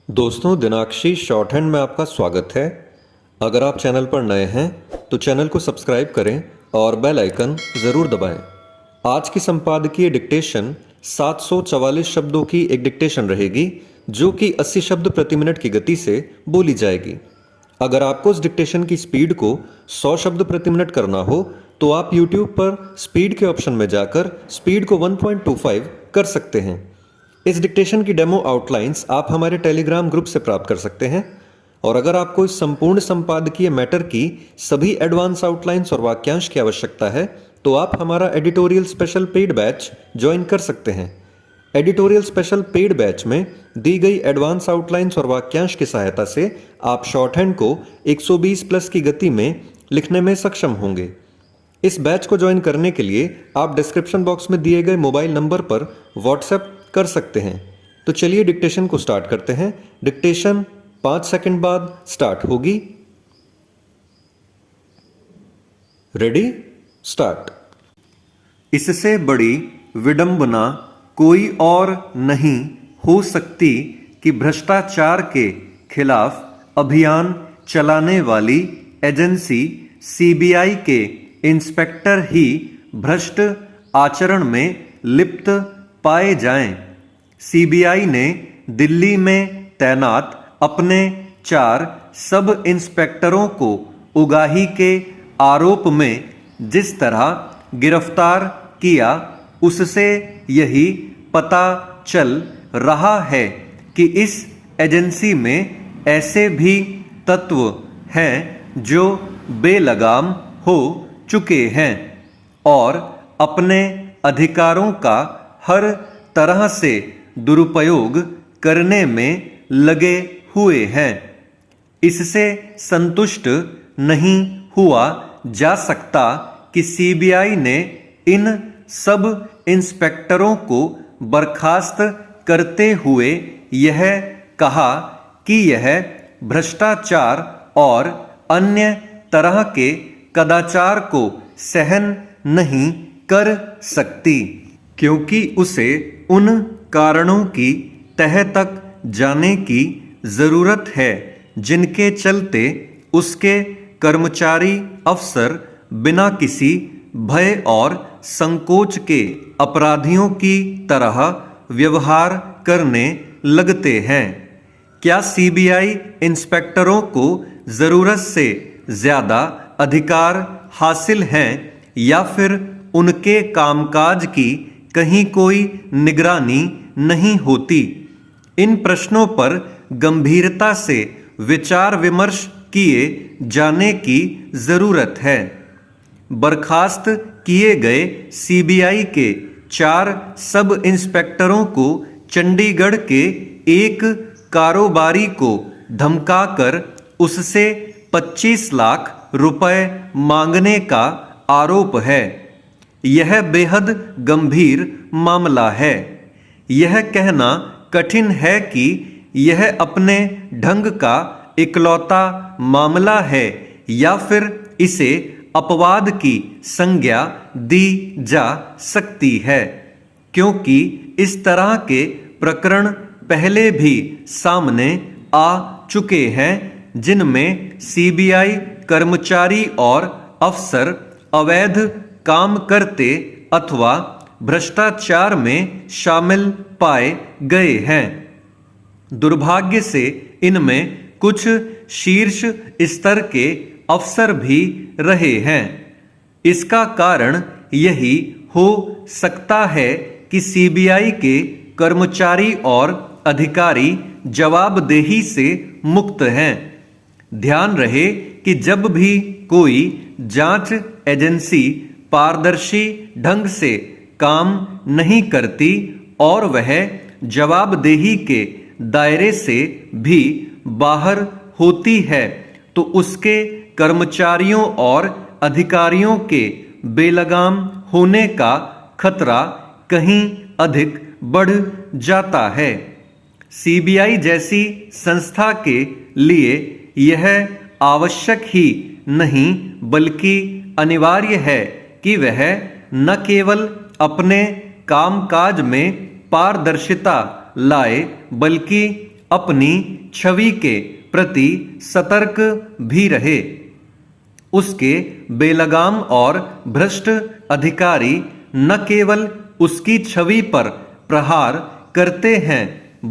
दोस्तों, दिनाक्षी short hand में आपका स्वागत है। अगर आप चैनल पर नए हैं तो चैनल को सब्सक्राइब करें और बेल आइकन ज़रूर दबाएं। आज की संपादकीय डिक्टेशन 744 शब्दों की एक डिक्टेशन रहेगी जो कि 80 शब्द प्रति मिनट की गति से बोली जाएगी। अगर आपको इस डिक्टेशन की स्पीड को 100 शब्द प्रति मिनट करना हो तो आप YouTube पर स्पीड के ऑप्शन में जाकर स्पीड को 1.25 कर सकते हैं। इस डिक्टेशन की डेमो आउटलाइंस आप हमारे टेलीग्राम ग्रुप से प्राप्त कर सकते हैं। और अगर आपको इस संपूर्ण संपादकीय मैटर की सभी एडवांस आउटलाइंस और वाक्यांश की आवश्यकता है तो आप हमारा editorial special paid batch join कर सकते हैं। एडिटोरियल स्पेशल पेड बैच में दी गई एडवांस आउटलाइंस और वाक्यांश की सहायता से आप शॉर्ट हैंड को 120 प्लस की गति में लिखने में सक्षम होंगे। इस बैच को ज्वाइन करने के लिए आप डिस्क्रिप्शन बॉक्स में दिए गए मोबाइल नंबर पर व्हाट्सएप कर सकते हैं। तो चलिए डिक्टेशन को स्टार्ट करते हैं। डिक्टेशन 5 सेकंड बाद स्टार्ट होगी। Ready, start. इससे बड़ी विडंबना कोई और नहीं हो सकती कि भ्रष्टाचार के खिलाफ अभियान चलाने वाली एजेंसी सीबीआई के इंस्पेक्टर ही भ्रष्ट आचरण में लिप्त पाए जाएं। सीबीआई ने दिल्ली में तैनात अपने 4 सब इंस्पेक्टरों को उगाही के आरोप में जिस तरह गिरफ्तार किया उससे यही पता चल रहा है कि इस एजेंसी में ऐसे भी तत्व हैं जो बेलगाम हो चुके हैं और अपने अधिकारों का हर तरह से दुरुपयोग करने में लगे हुए हैं। इससे संतुष्ट नहीं हुआ जा सकता कि सीबीआई ने इन सब इंस्पेक्टरों को बर्खास्त करते हुए यह कहा कि यह भ्रष्टाचार और अन्य तरह के कदाचार को सहन नहीं कर सकती, क्योंकि उसे उन कारणों की तह तक जाने की जरूरत है जिनके चलते उसके कर्मचारी अफसर बिना किसी भय और संकोच के अपराधियों की तरह व्यवहार करने लगते हैं। क्या सीबीआई इंस्पेक्टरों को जरूरत से ज्यादा अधिकार हासिल हैं या फिर उनके कामकाज की कहीं कोई निगरानी नहीं होती? इन प्रश्नों पर गंभीरता से विचार विमर्श किए जाने की जरूरत है। बर्खास्त किए गए सीबीआई के 4 सब इंस्पेक्टरों को चंडीगढ़ के एक कारोबारी को धमकाकर उससे 25 लाख रुपए मांगने का आरोप है। यह बेहद गंभीर मामला है। यह कहना कठिन है कि यह अपने ढंग का इकलौता मामला है या फिर इसे अपवाद की संज्ञा दी जा सकती है, क्योंकि इस तरह के प्रकरण पहले भी सामने आ चुके हैं जिनमें सीबीआई कर्मचारी और अफसर अवैध काम करते अथवा भ्रष्टाचार में शामिल पाए गए हैं। दुर्भाग्य से इनमें कुछ शीर्ष स्तर के अफसर भी रहे हैं। इसका कारण यही हो सकता है कि सीबीआई के कर्मचारी और अधिकारी जवाबदेही से मुक्त हैं। ध्यान रहे कि जब भी कोई जांच एजेंसी पारदर्शी ढंग से काम नहीं करती और वह जवाबदेही के दायरे से भी बाहर होती है तो उसके कर्मचारियों और अधिकारियों के बेलगाम होने का खतरा कहीं अधिक बढ़ जाता है। सीबीआई जैसी संस्था के लिए यह आवश्यक ही नहीं बल्कि अनिवार्य है कि वह न केवल अपने कामकाज में पारदर्शिता लाए बल्कि अपनी छवि के प्रति सतर्क भी रहे। उसके बेलगाम और भ्रष्ट अधिकारी न केवल उसकी छवि पर प्रहार करते हैं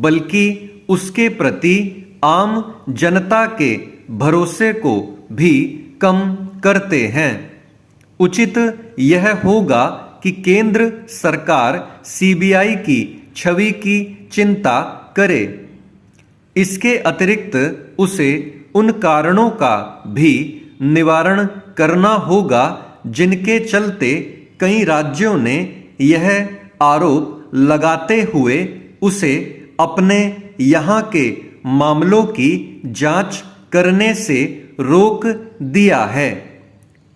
बल्कि उसके प्रति आम जनता के भरोसे को भी कम करते हैं। उचित यह होगा कि केंद्र सरकार सीबीआई की छवि की चिंता करे। इसके अतिरिक्त उसे उन कारणों का भी निवारण करना होगा जिनके चलते कई राज्यों ने यह आरोप लगाते हुए उसे अपने यहाँ के मामलों की जांच करने से रोक दिया है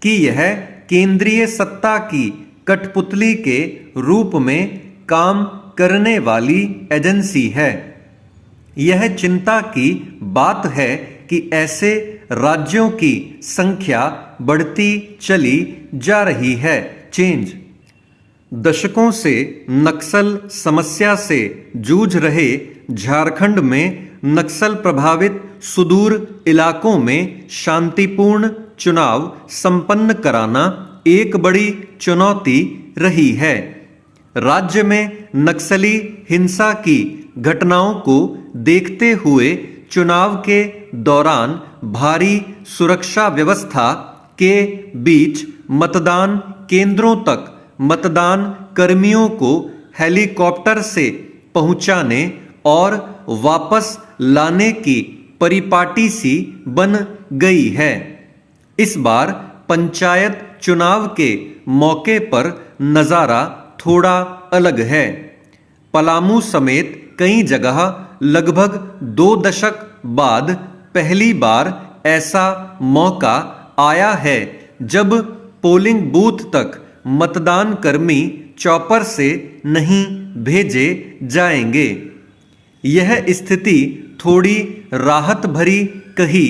कि यह केंद्रीय सत्ता की कठपुतली के रूप में काम करने वाली एजेंसी है। यह चिंता की बात है कि ऐसे राज्यों की संख्या बढ़ती चली जा रही है। चेंज दशकों से नक्सल समस्या से जूझ रहे झारखंड में नक्सल प्रभावित सुदूर इलाकों में शांतिपूर्ण चुनाव संपन्न कराना एक बड़ी चुनौती रही है। राज्य में नक्सली हिंसा की घटनाओं को देखते हुए चुनाव के दौरान भारी सुरक्षा व्यवस्था के बीच मतदान केंद्रों तक मतदान कर्मियों को हेलीकॉप्टर से पहुंचाने और वापस लाने की परिपाटी सी बन गई है। इस बार पंचायत चुनाव के मौके पर नज़ारा थोड़ा अलग है। पलामू समेत कई जगह लगभग 2 दशक बाद पहली बार ऐसा मौका आया है जब पोलिंग बूथ तक मतदान कर्मी चॉपर से नहीं भेजे जाएंगे। यह स्थिति थोड़ी राहत भरी कही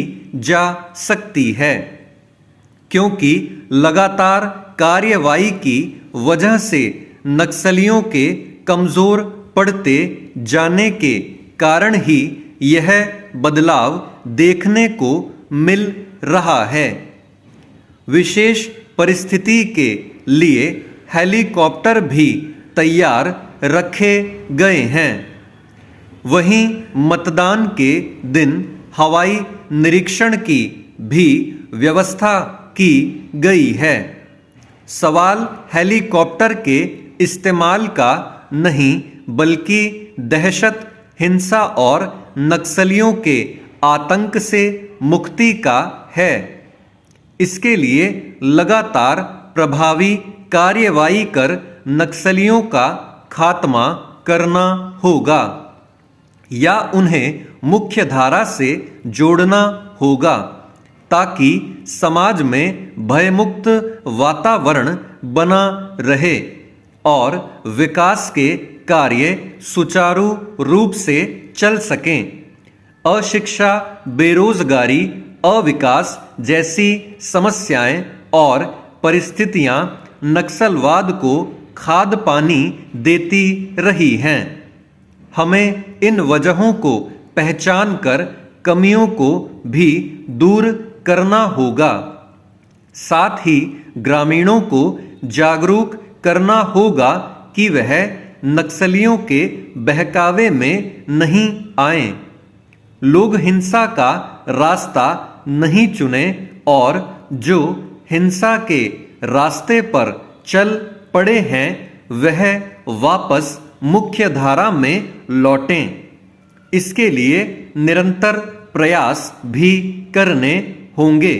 जा सकती है क्योंकि लगातार कार्रवाई की वजह से नक्सलियों के कमजोर पड़ते जाने के कारण ही यह बदलाव देखने को मिल रहा है। विशेष परिस्थिति के लिए हेलीकॉप्टर भी तैयार रखे गए हैं। वहीं मतदान के दिन हवाई निरीक्षण की भी व्यवस्था की गई है। सवाल हेलीकॉप्टर के इस्तेमाल का नहीं बल्कि दहशत, हिंसा और नक्सलियों के आतंक से मुक्ति का है। इसके लिए लगातार प्रभावी कार्यवाही कर नक्सलियों का खात्मा करना होगा या उन्हें मुख्य धारा से जोड़ना होगा ताकि समाज में भयमुक्त वातावरण बना रहे और विकास के कार्य सुचारू रूप से चल सकें। अशिक्षा, बेरोजगारी, अविकास जैसी समस्याएं और परिस्थितियां नक्सलवाद को खाद पानी देती रही हैं। हमें इन वजहों को पहचान कर कमियों को भी दूर करना होगा। साथ ही ग्रामीणों को जागरूक करना होगा कि वह नक्सलियों के बहकावे में नहीं आएं, लोग हिंसा का रास्ता नहीं चुने और जो हिंसा के रास्ते पर चल पड़े हैं वह वापस मुख्य धारा में लौटें। इसके लिए निरंतर प्रयास भी करने होंगे।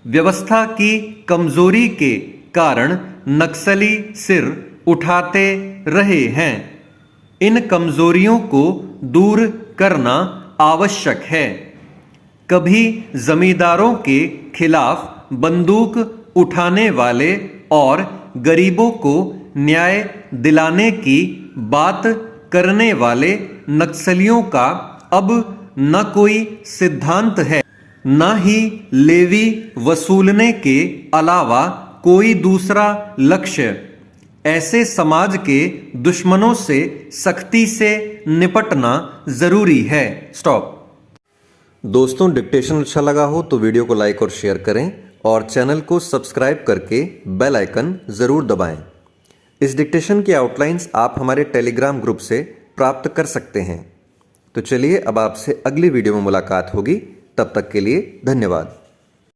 व्यवस्था की कमजोरी के कारण नक्सली सिर उठाते रहे हैं। इन कमजोरियों को दूर करना आवश्यक है। कभी जमींदारों के खिलाफ बंदूक उठाने वाले और गरीबों को न्याय दिलाने की बात करने वाले नक्सलियों का अब न कोई सिद्धांत है, न ही लेवी वसूलने के अलावा कोई दूसरा लक्ष्य। ऐसे समाज के दुश्मनों से सख्ती से निपटना जरूरी है। स्टॉप। दोस्तों, डिक्टेशन अच्छा लगा हो तो वीडियो को लाइक और शेयर करें और चैनल को सब्सक्राइब करके बेल आइकन जरूर दबाएं। इस डिक्टेशन की आउटलाइंस आप हमारे टेलीग्राम ग्रुप से प्राप्त कर सकते हैं। तो चलिए अब आपसे अगली वीडियो में मुलाकात होगी। तब तक के लिए धन्यवाद।